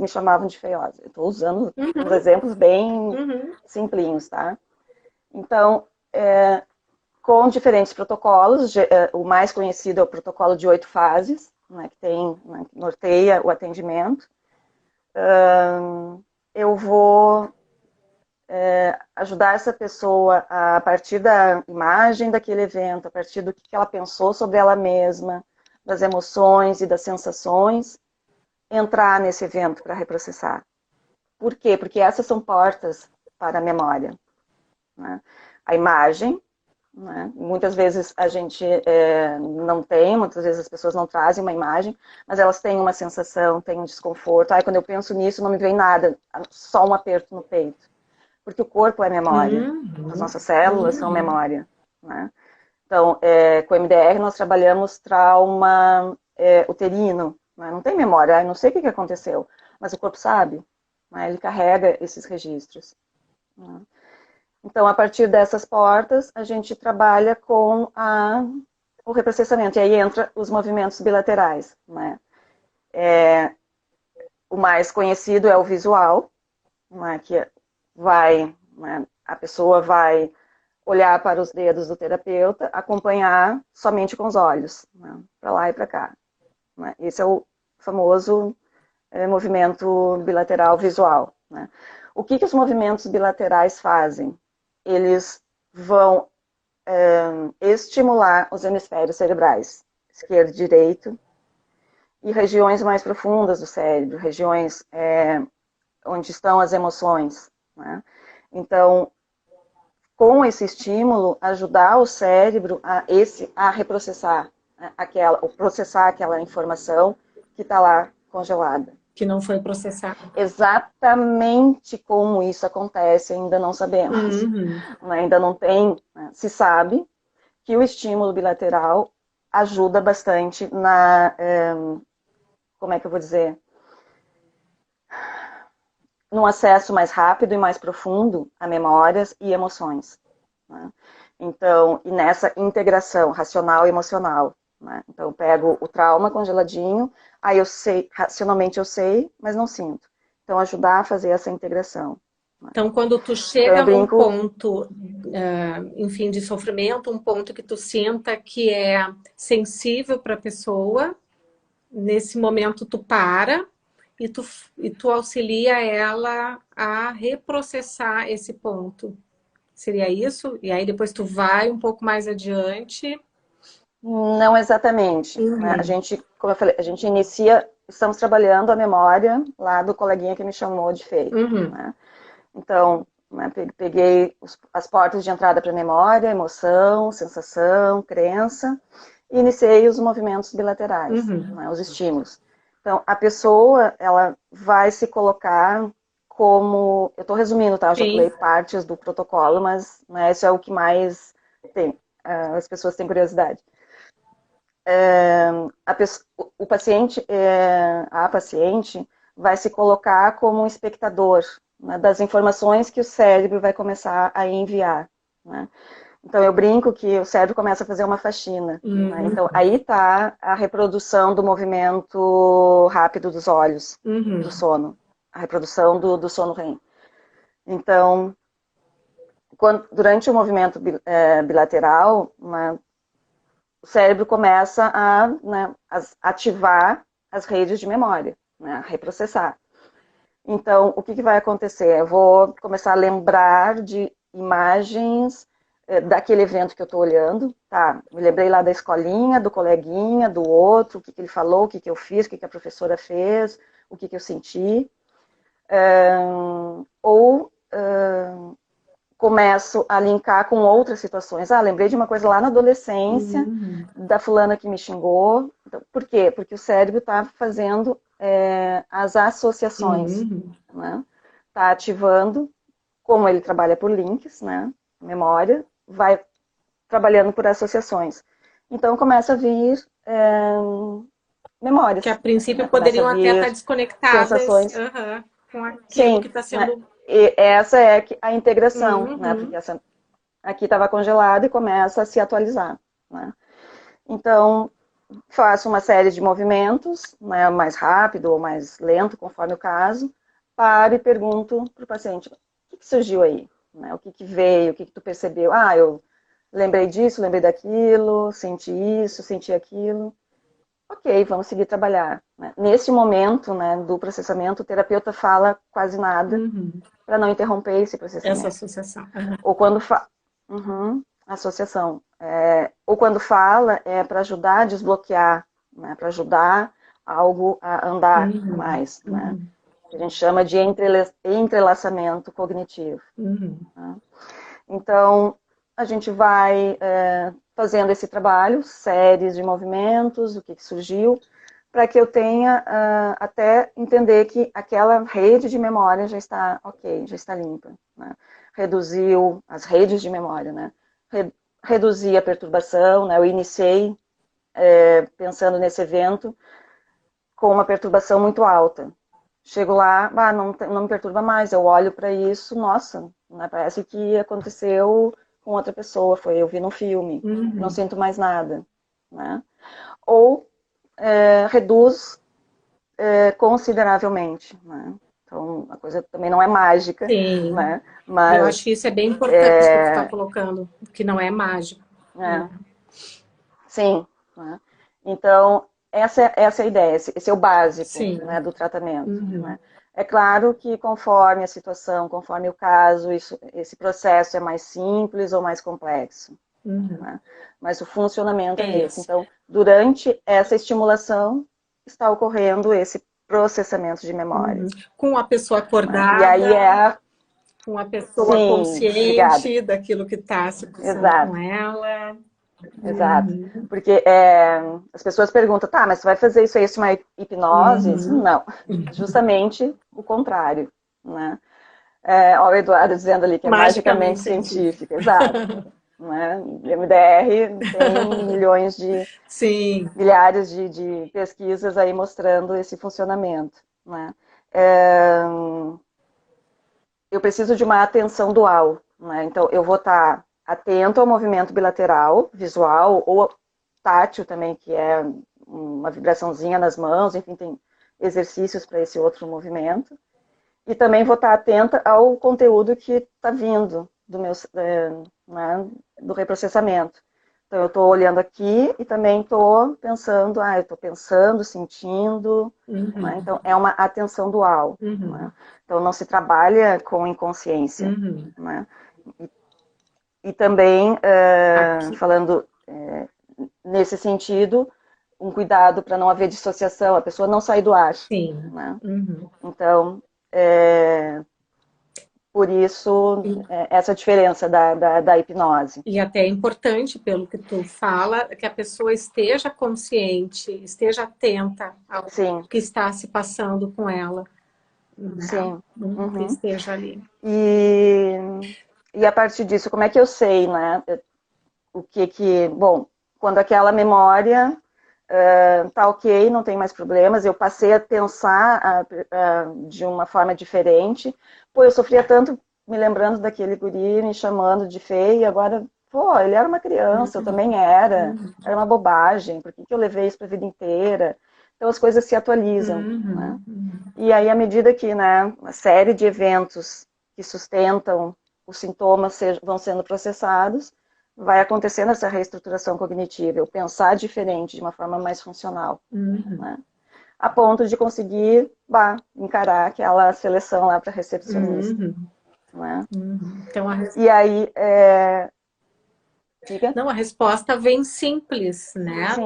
me chamavam de feiosa. Eu estou usando uns exemplos bem simplinhos, tá? Então, com diferentes protocolos, o mais conhecido é o protocolo de 8 fases, né, que norteia o atendimento. Eu vou ajudar essa pessoa a partir da imagem daquele evento, a partir do que ela pensou sobre ela mesma, das emoções e das sensações, entrar nesse evento para reprocessar. Por quê? Porque essas são portas para a memória, né? A imagem, né? Muitas vezes a gente não tem, muitas vezes as pessoas não trazem uma imagem, mas elas têm uma sensação, têm um desconforto. Quando eu penso nisso, não me vem nada, só um aperto no peito. Porque o corpo é memória, as nossas células são memória, né? Então, com o MDR nós trabalhamos trauma uterino, né? Não tem memória, eu não sei o que aconteceu, mas o corpo sabe, né? Ele carrega esses registros, né? Então, a partir dessas portas, a gente trabalha com o reprocessamento. E aí entra os movimentos bilaterais, né? O mais conhecido é o visual, né? Que vai, né? A pessoa vai olhar para os dedos do terapeuta, acompanhar somente com os olhos, né? Para lá e para cá, né? Esse é o famoso movimento bilateral visual, né? O que os movimentos bilaterais fazem? Eles vão estimular os hemisférios cerebrais, esquerdo e direito, e regiões mais profundas do cérebro, regiões onde estão as emoções, né? Então, com esse estímulo, ajudar o cérebro a reprocessar, né, processar aquela informação que está lá congelada. Que não foi processada. Exatamente como isso acontece, ainda não sabemos. Ainda não tem, né? Se sabe que o estímulo bilateral ajuda bastante como é que eu vou dizer? Num acesso mais rápido e mais profundo a memórias e emoções, né? Então, e nessa integração racional e emocional, né? Então, eu pego o trauma congeladinho, aí eu sei, racionalmente eu sei, mas não sinto. Então, ajudar a fazer essa integração. Então, quando tu chega num ponto, enfim, de sofrimento, um ponto que tu sinta que é sensível para a pessoa, nesse momento tu para e tu auxilia ela a reprocessar esse ponto. Seria isso? E aí depois tu vai um pouco mais adiante. Não exatamente. Né? A gente, como eu falei, a gente inicia, estamos trabalhando a memória lá do coleguinha que me chamou de feio. Né? Então, né, peguei as portas de entrada para a memória, emoção, sensação, crença, e iniciei os movimentos bilaterais, né, os estímulos. Então, a pessoa, ela vai se colocar como... Eu estou resumindo, tá? Eu já pulei partes do protocolo, mas né, isso é o que mais tem. As pessoas têm curiosidade. O paciente, a paciente vai se colocar como um espectador, né, das informações que o cérebro vai começar a enviar, né? Então, eu brinco que o cérebro começa a fazer uma faxina, né? Então, aí está a reprodução do movimento rápido dos olhos, do sono, a reprodução do sono REM. Então, durante o movimento bilateral, né, o cérebro começa né, a ativar as redes de memória, né, a reprocessar. Então, o que vai acontecer? Eu vou começar a lembrar de imagens daquele evento que eu estou olhando. Tá, me lembrei lá da escolinha, do coleguinha, do outro, o que ele falou, o que eu fiz, o que a professora fez, o que eu senti. Começo a linkar com outras situações. Lembrei de uma coisa lá na adolescência, da fulana que me xingou. Então, por quê? Porque o cérebro está fazendo as associações, né? Está ativando, como ele trabalha por links, né? Memória, vai trabalhando por associações. Então, começa a vir memórias. Que a princípio poderiam até estar desconectadas com aquilo que está sendo... Né? E essa é a integração, né? Porque essa aqui estava congelada e começa a se atualizar, né? Então, faço uma série de movimentos, né, mais rápido ou mais lento, conforme o caso, paro e pergunto para o paciente, o que surgiu aí? Né? O que veio? O que tu percebeu? Eu lembrei disso, lembrei daquilo, senti isso, senti aquilo. Ok, vamos seguir trabalhar. Né? Nesse momento, né, do processamento, o terapeuta fala quase nada para não interromper esse processamento. Essa associação. Ou quando associação. Ou quando fala, é para ajudar a desbloquear, né, para ajudar algo a andar mais, né? A gente chama de entrelaçamento cognitivo. Né? Então, a gente vai fazendo esse trabalho, séries de movimentos, o que surgiu, para que eu tenha até entender que aquela rede de memória já está ok, já está limpa. Né? Reduziu as redes de memória, né? Reduzir a perturbação, né? Eu iniciei pensando nesse evento com uma perturbação muito alta. Chego lá, não me perturba mais, eu olho para isso, nossa, né? Parece que aconteceu com outra pessoa, eu vi no filme, não sinto mais nada. Né? Ou reduz consideravelmente. Né? Então, a coisa também não é mágica. Sim. Né? Mas, eu acho que isso é bem importante que você está colocando, que não é mágico. Sim. Né? Então, essa é a ideia, esse é o básico, né, do tratamento. Né? É claro que conforme a situação, conforme o caso, esse processo é mais simples ou mais complexo. Né? Mas o funcionamento é esse. Então, durante essa estimulação, está ocorrendo esse processamento de memória. Com a pessoa acordada, e aí com a pessoa consciente daquilo que está se passando com ela. Exato. Porque as pessoas perguntam, tá, mas você vai fazer isso aí, uma hipnose? Não, justamente o contrário. Né? Olha o Eduardo dizendo ali que é magicamente científica. Exato. Né? MDR tem milhões de... milhares de pesquisas aí mostrando esse funcionamento. Né? Eu preciso de uma atenção dual. Né? Então, eu vou estar atento ao movimento bilateral, visual, ou tátil também, que é uma vibraçãozinha nas mãos, enfim, tem exercícios para esse outro movimento. E também vou estar atenta ao conteúdo que está vindo né, do reprocessamento. Então, eu estou olhando aqui e também estou pensando, eu estou pensando, sentindo. Né? Então, é uma atenção dual. Né? Então, não se trabalha com inconsciência. Né? E também, falando nesse sentido, um cuidado para não haver dissociação, a pessoa não sair do ar. Né? Então, por isso, essa diferença da hipnose. E até é importante, pelo que tu fala, que a pessoa esteja consciente, esteja atenta ao que está se passando com ela. Sim. Que esteja ali. E a partir disso, como é que eu sei, né? Bom, quando aquela memória tá ok, não tem mais problemas, eu passei a pensar de uma forma diferente. Pô, eu sofria tanto me lembrando daquele guri me chamando de feia, e agora, pô, ele era uma criança, eu também era uma bobagem, por que eu levei isso para a vida inteira? Então as coisas se atualizam. Né? E aí, à medida que, né, uma série de eventos que sustentam os sintomas vão sendo processados, vai acontecendo essa reestruturação cognitiva, eu pensar diferente, de uma forma mais funcional. Né? A ponto de conseguir encarar aquela seleção lá para recepcionista. Né? Então, e aí... Não, a resposta vem simples, né?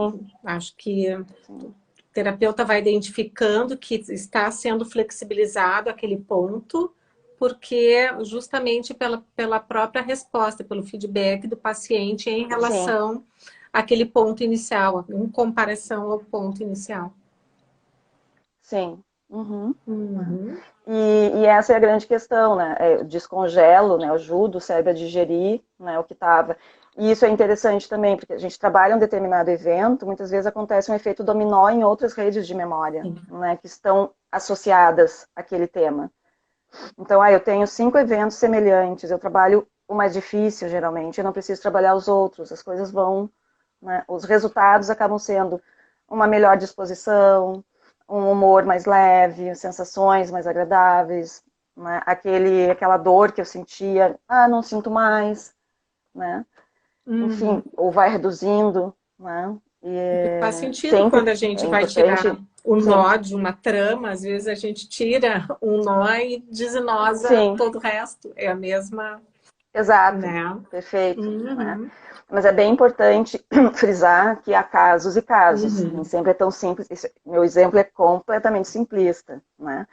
Acho que o terapeuta vai identificando que está sendo flexibilizado aquele ponto, porque justamente pela própria resposta, pelo feedback do paciente em relação àquele ponto inicial, em comparação ao ponto inicial. Sim. E essa é a grande questão, né? Eu descongelo, né? Eu ajudo o cérebro a digerir, né, o que estava. E isso é interessante também, porque a gente trabalha um determinado evento, muitas vezes acontece um efeito dominó em outras redes de memória, né, que estão associadas àquele tema. Então, eu tenho 5 eventos semelhantes, eu trabalho o mais difícil, geralmente, eu não preciso trabalhar os outros, as coisas vão... Né, os resultados acabam sendo uma melhor disposição, um humor mais leve, sensações mais agradáveis, né, aquela dor que eu sentia, não sinto mais, né? Enfim, ou vai reduzindo, né? Faz sentido quando a gente vai tirar o nó de uma trama, às vezes a gente tira um nó e desenosa todo o resto. É a mesma Exato, né? perfeito, né? Uhum, Mas é bem importante frisar que há casos e casos, nem uhum. sempre é tão simples. Meu exemplo é completamente simplista, né?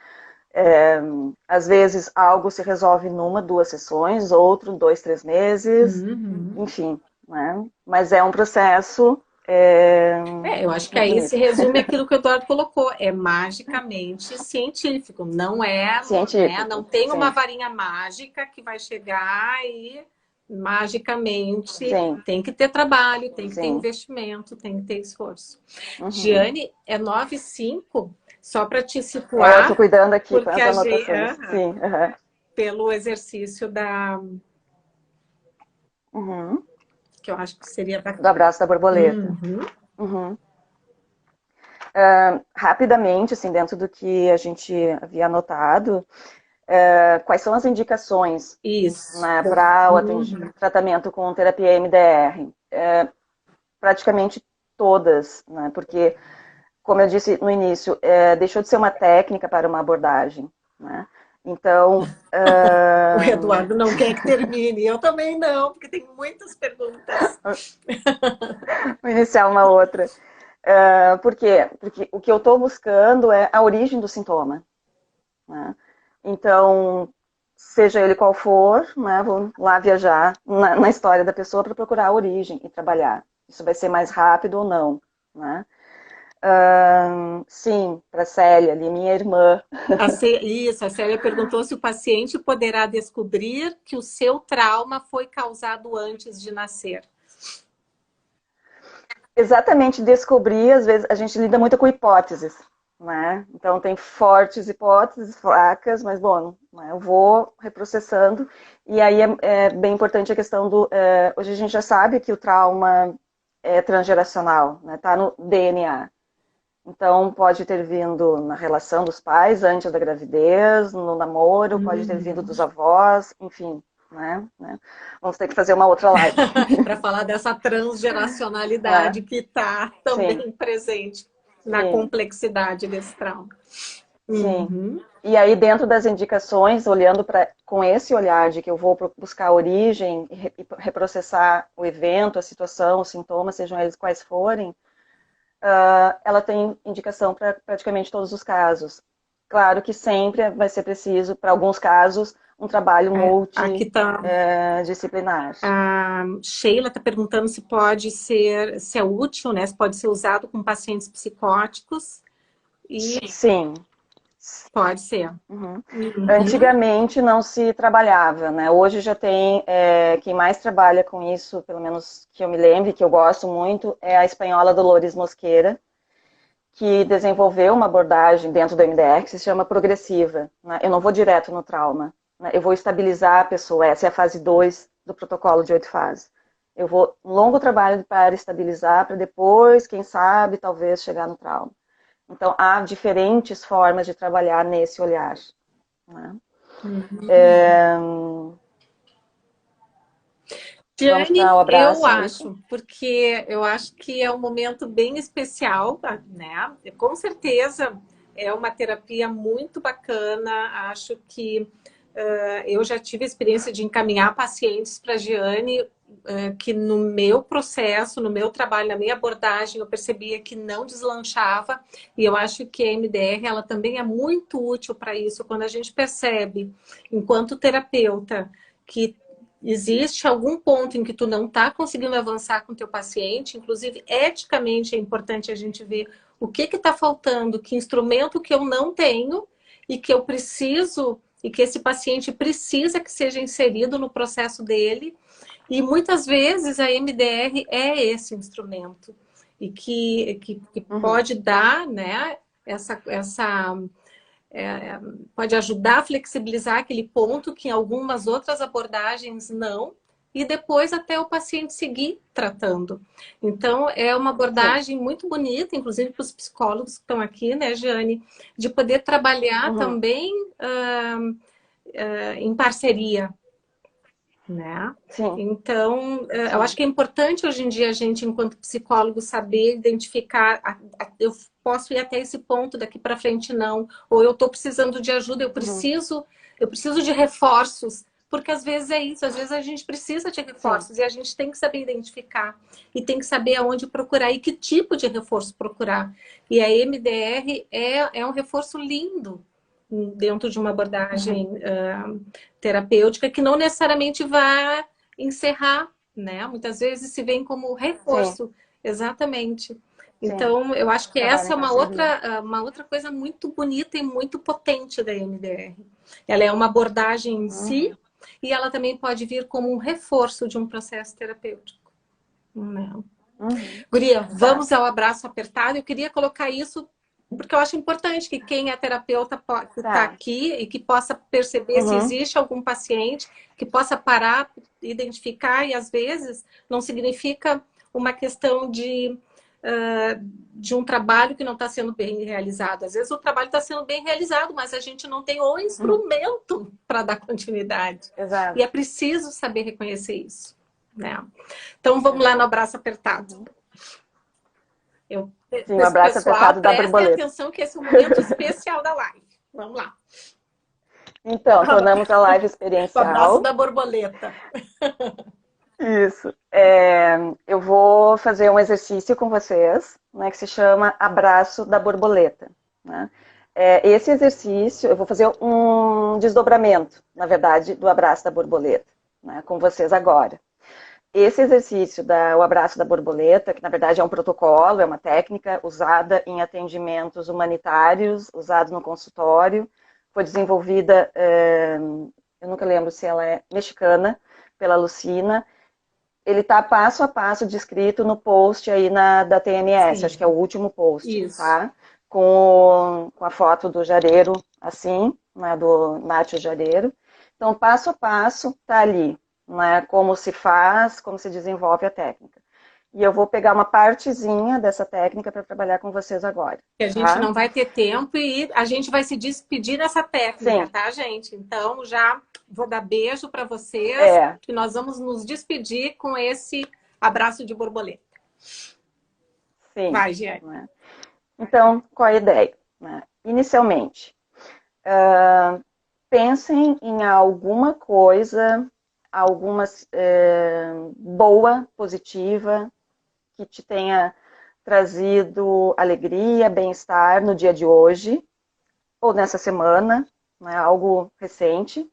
É, às vezes algo se resolve numa, duas sessões, outro, 2, 3 meses, Uhum. enfim, né? Mas é um processo é, Eu acho que muito aí se bonito. resume aquilo que o Eduardo colocou, é magicamente científico, não é, né? Não Científico, tem uma sim, varinha mágica que vai chegar e magicamente sim, tem que ter trabalho, tem que ter sim. investimento, tem que ter esforço. Uhum. Giane, é 9h05, só para te É, eu tô situar, cuidando aqui com porque as a gente, anotações. Sim, uhum. pelo exercício da, Uhum. que eu acho que seria Do bacana. abraço da borboleta. Uhum. Uhum. Rapidamente, assim, dentro do que a gente havia anotado, quais são as indicações, Isso. né, para o Uhum. tratamento com terapia MDR? Praticamente todas, né, porque, como eu disse no início, deixou de ser uma técnica para uma abordagem, né? Então, O Eduardo não quer que termine, eu também não, porque tem muitas perguntas. vou iniciar uma outra. Por quê? Porque o que eu estou buscando é a origem do sintoma, né? Então, seja ele qual for, né, vou lá viajar na história da pessoa para procurar a origem e trabalhar. Isso vai ser mais rápido ou não, né? Sim, para Célia, ali, minha irmã. A Célia perguntou se o paciente poderá descobrir que o seu trauma foi causado antes de nascer. Exatamente, descobrir, às vezes, a gente lida muito com hipóteses, né? Então, tem fortes hipóteses, fracas, mas, bom, né, eu vou reprocessando. E aí é bem importante a questão do... hoje a gente já sabe que o trauma é transgeracional, né? Tá no DNA. Então, pode ter vindo na relação dos pais antes da gravidez, no namoro, pode ter vindo Uhum. dos avós, enfim, né? Vamos ter que fazer uma outra live. Para falar dessa É, transgeracionalidade que está sim, também presente na sim, complexidade desse trauma. sim. Uhum. E aí, dentro das indicações, olhando para com esse olhar de que eu vou buscar a origem e reprocessar o evento, a situação, os sintomas, sejam eles quais forem, ela tem indicação para praticamente todos os casos. Claro que sempre vai ser preciso, para alguns casos, um trabalho Aqui está multidisciplinar. a Sheila está perguntando se pode ser, se é útil, né? Se pode ser usado com pacientes psicóticos. E Sim. pode ser. Uhum. Uhum. Antigamente não se trabalhava, né? Hoje já tem quem mais trabalha com isso, pelo menos que eu me lembre, que eu gosto muito, é a espanhola Dolores Mosqueira, que desenvolveu uma abordagem dentro do MDR que se chama progressiva, né? Eu não vou direto no trauma, né? Eu vou estabilizar a pessoa, essa é a fase 2 do protocolo de 8 fases. Eu vou um longo trabalho para estabilizar, para depois, quem sabe, talvez chegar no trauma. Então, há diferentes formas de trabalhar nesse olhar, né? Uhum. Vamos Jane, para o eu abraço, é isso? acho, porque eu acho que é um momento bem especial, né? Com certeza é uma terapia muito bacana. Acho que eu já tive a experiência de encaminhar pacientes para a Giane, que no meu processo, no meu trabalho, na minha abordagem, eu percebia que não deslanchava, e eu acho que a MDR ela também é muito útil para isso, quando a gente percebe, enquanto terapeuta, que existe algum ponto em que tu não está conseguindo avançar com o teu paciente, inclusive eticamente é importante a gente ver o que está faltando, que instrumento que eu não tenho e que eu preciso e que esse paciente precisa que seja inserido no processo dele. E muitas vezes a MDR é esse instrumento e que Uhum, pode dar, né, essa pode ajudar a flexibilizar aquele ponto que em algumas outras abordagens não, e depois até o paciente seguir tratando. Então, é uma sim. abordagem muito bonita, inclusive para os psicólogos que estão aqui, né, Jane, de poder trabalhar Uhum, também em parceria, né? sim, Então, eu acho sim. que é importante hoje em dia a gente, enquanto psicólogo, saber identificar. Eu posso ir até esse ponto daqui para frente, não. Ou eu estou precisando de ajuda, Uhum, eu preciso de reforços porque às vezes é isso, às vezes a gente precisa de Sim. reforços e a gente tem que saber identificar e tem que saber aonde procurar e que tipo de reforço procurar. E a MDR é um reforço lindo dentro de uma abordagem terapêutica que não necessariamente vai encerrar, né? Muitas vezes se vem como Sim, reforço, exatamente. sim. Então, eu acho que Trabalho essa em é parceria. uma outra coisa muito bonita e muito potente da MDR. Ela é uma abordagem em si Uhum. e ela também pode vir como um reforço de um processo terapêutico. Né? Uhum. Guria, Tá. vamos ao abraço apertado. Eu queria colocar isso porque eu acho importante que quem é terapeuta que está Tá. aqui e que possa perceber se Uhum. existe algum paciente que possa parar, identificar, e às vezes não significa uma questão de um trabalho que não está sendo bem realizado. Às vezes o trabalho está sendo bem realizado, mas a gente não tem o Uhum. instrumento para dar continuidade. E é Exato. preciso saber reconhecer isso. Né? Então vamos lá no Exato. abraço apertado. Uhum. Eu, Sim, o abraço pessoal, apertado da prestem borboleta. atenção que esse é um momento especial da live. Vamos lá. Então, tornamos a live O abraço experiencial. da borboleta. Isso. Eu vou fazer um exercício com vocês, né, que se chama Abraço da Borboleta. Né? Esse exercício, eu vou fazer um desdobramento, na verdade, do abraço da borboleta, né, com vocês agora. Esse exercício do abraço da borboleta, que na verdade é um protocolo, é uma técnica usada em atendimentos humanitários, usado no consultório, foi desenvolvida, eu nunca lembro se ela é mexicana, pela Lucina. Ele está passo a passo descrito no post aí da TMS, acho que é o Sim, último post, isso. tá? Com a foto do Jareiro, assim, né, do Nátio Jareiro. Então, passo a passo, tá ali, né, como se faz, como se desenvolve a técnica. E eu vou pegar uma partezinha dessa técnica para trabalhar com vocês agora, Que a gente tá? não vai ter tempo e a gente vai se despedir dessa técnica, Sim, tá, gente? Então já vou dar beijo para vocês é, e nós vamos nos despedir com esse abraço de borboleta. sim. Vai, Giane. Né? Então, qual é a ideia? Né? Inicialmente, pensem em alguma coisa, alguma boa, positiva, que te tenha trazido alegria, bem-estar no dia de hoje, ou nessa semana, né, algo recente,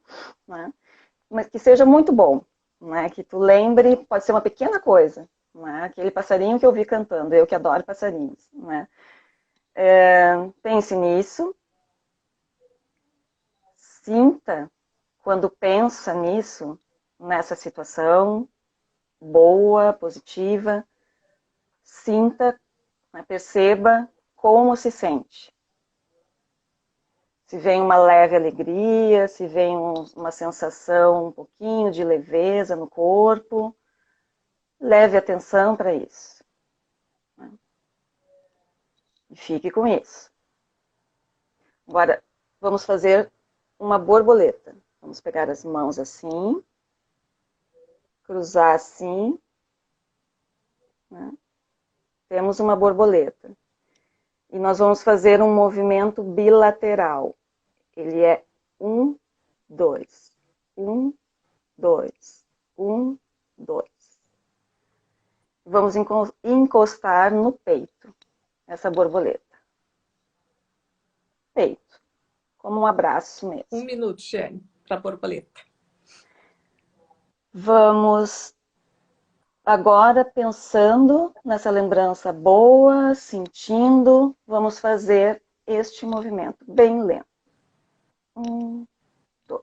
né, mas que seja muito bom, né, que tu lembre, pode ser uma pequena coisa, né, aquele passarinho que eu vi cantando, eu que adoro passarinhos. Né, pense nisso, sinta quando pensa nisso, nessa situação boa, positiva, sinta, né, perceba como se sente. Se vem uma leve alegria, se vem uma sensação um pouquinho de leveza no corpo, leve atenção para isso. Né? E fique com isso. Agora, vamos fazer uma borboleta. Vamos pegar as mãos assim, cruzar assim, né? Temos uma borboleta. E nós vamos fazer um movimento bilateral. Ele é 1, 2. 1, 2. 1, 2. Vamos encostar no peito essa borboleta. Peito. Como um abraço Um mesmo. minuto, Giane, para borboleta. Vamos agora, pensando nessa lembrança boa, sentindo, vamos fazer este movimento bem lento. 1, 2.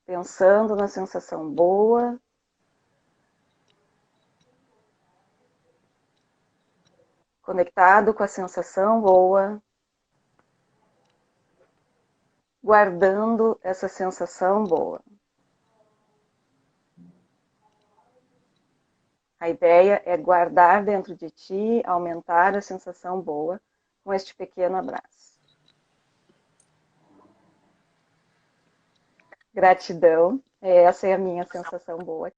Pensando na sensação boa. Conectado com a sensação boa. Guardando essa sensação boa. A ideia é guardar dentro de ti, aumentar a sensação boa com este pequeno abraço. Gratidão, essa é a minha sensação boa.